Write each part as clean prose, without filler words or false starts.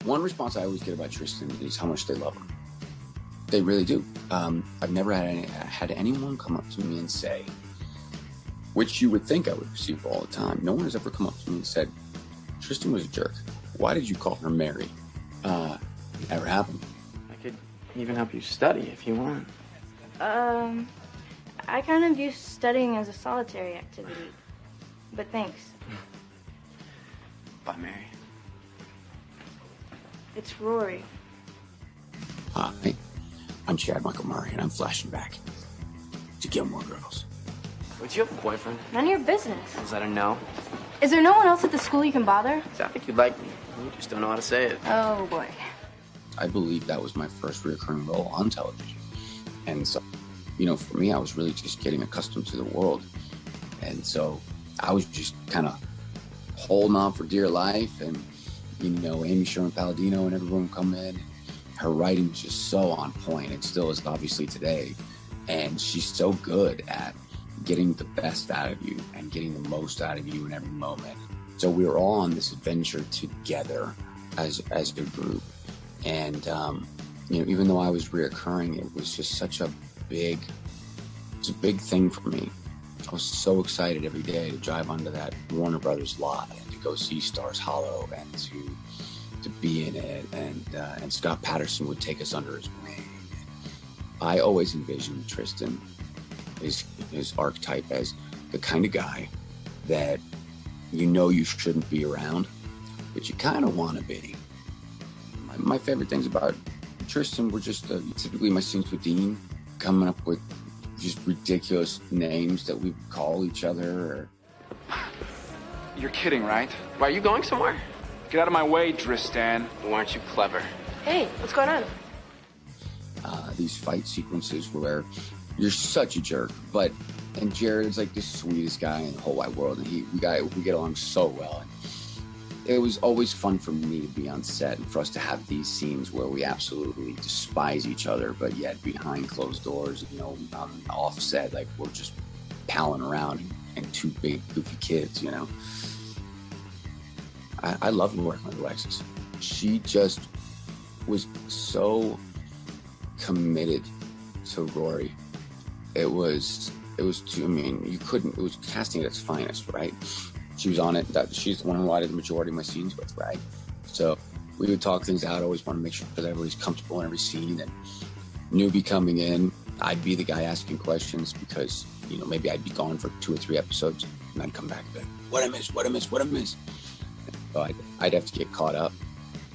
One response I always get about Tristan is how much they love him. They really do. I've never had anyone come up to me and say, which you would think I would receive all the time. No one has ever come up to me and said, Tristan was a jerk. Why did you call her Mary? Never happened. I could even help you study if you want. I kind of view studying as a solitary activity. But thanks. Bye, Mary. It's Rory. Hi, I'm Chad Michael Murray, and I'm flashing back to Gilmore Girls. Would you have a boyfriend? None of your business. Is that a no? Is there no one else at the school you can bother? I think you'd like me. You just don't know how to say it. Oh, boy. I believe that was my first recurring role on television. And so, for me, I was really just getting accustomed to the world. And so I was just kind of holding on for dear life. And, Amy Sherman Palladino and everyone come in. Her writing was just so on point. It still is, obviously, today. And she's so good at getting the best out of you and getting the most out of you in every moment. So we were all on this adventure together as a group. And, even though I was reoccurring, it was just such a big thing for me. I was so excited every day to drive onto that Warner Brothers lot and to go see Stars Hollow and to be in it. And Scott Patterson would take us under his wing. I always envisioned Tristan, his archetype, as the kind of guy that you shouldn't be around, but you kind of want to be. My favorite things about Tristan were just typically my scenes with Dean, coming up with just ridiculous names that we would call each other. You're kidding, right? Why, are you going somewhere? Get out of my way, Tristan. Well, aren't you clever? Hey, what's going on? These fight sequences where you're such a jerk, and Jared's like the sweetest guy in the whole wide world, and we get along so well. And it was always fun for me to be on set and for us to have these scenes where we absolutely despise each other, but yet behind closed doors, off set, like we're just palling around and two big goofy kids, I love working with Alexis. She just was so committed to Rory. It was casting at its finest, right? She was on it. She's the one who I did the majority of my scenes with, right? So we would talk things out. Always want to make sure that everybody's comfortable in every scene. And newbie coming in, I'd be the guy asking questions because, maybe I'd be gone for 2 or 3 episodes and I'd come back and be like, what I miss? So I'd have to get caught up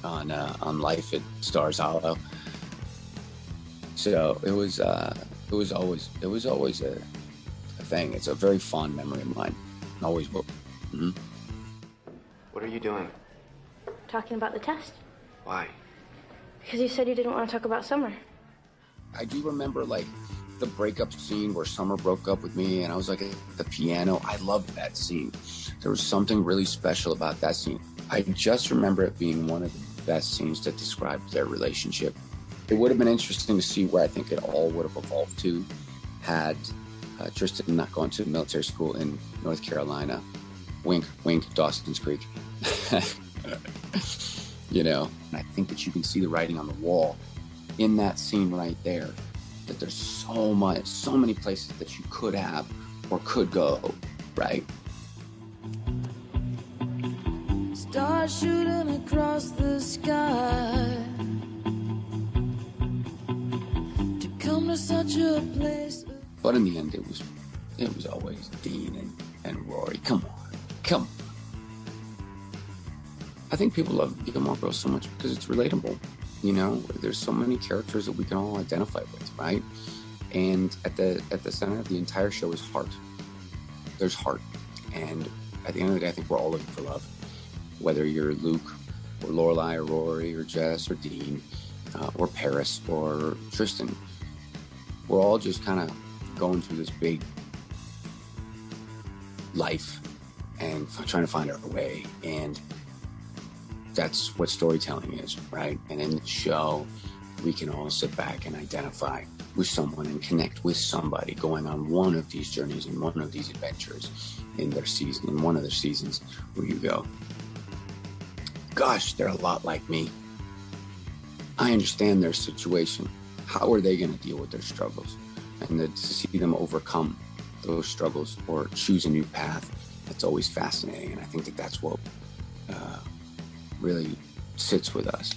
on life at Stars Hollow. So it was always a thing. It's a very fond memory of mine. Always will. Mm-hmm. What are you doing? Talking about the test. Why? Because you said you didn't want to talk about Summer. I do remember, the breakup scene where Summer broke up with me and I was, at the piano. I loved that scene. There was something really special about that scene. I just remember it being one of the best scenes that described their relationship. It would have been interesting to see where I think it all would have evolved to had Tristan not gone to military school in North Carolina. Wink, wink, Dawson's Creek. And I think that you can see the writing on the wall in that scene right there, that there's so many places that you could have or could go, right? Stars shooting across the sky to come to such a place. But in the end, it was always Dean and Rory. Come on. I think people love Gilmore Girls so much because it's relatable. There's so many characters that we can all identify with, right? And at the center of the entire show is heart. There's heart. And at the end of the day, I think we're all looking for love. Whether you're Luke or Lorelai or Rory or Jess or Dean or Paris or Tristan, we're all just kind of going through this big life and trying to find our way. And that's what storytelling is, right? And in the show, we can all sit back and identify with someone and connect with somebody going on one of these journeys and one of these adventures in one of their seasons where you go, gosh, they're a lot like me. I understand their situation. How are they going to deal with their struggles? And to see them overcome those struggles or choose a new path, that's always fascinating. And I think that that's what really sits with us.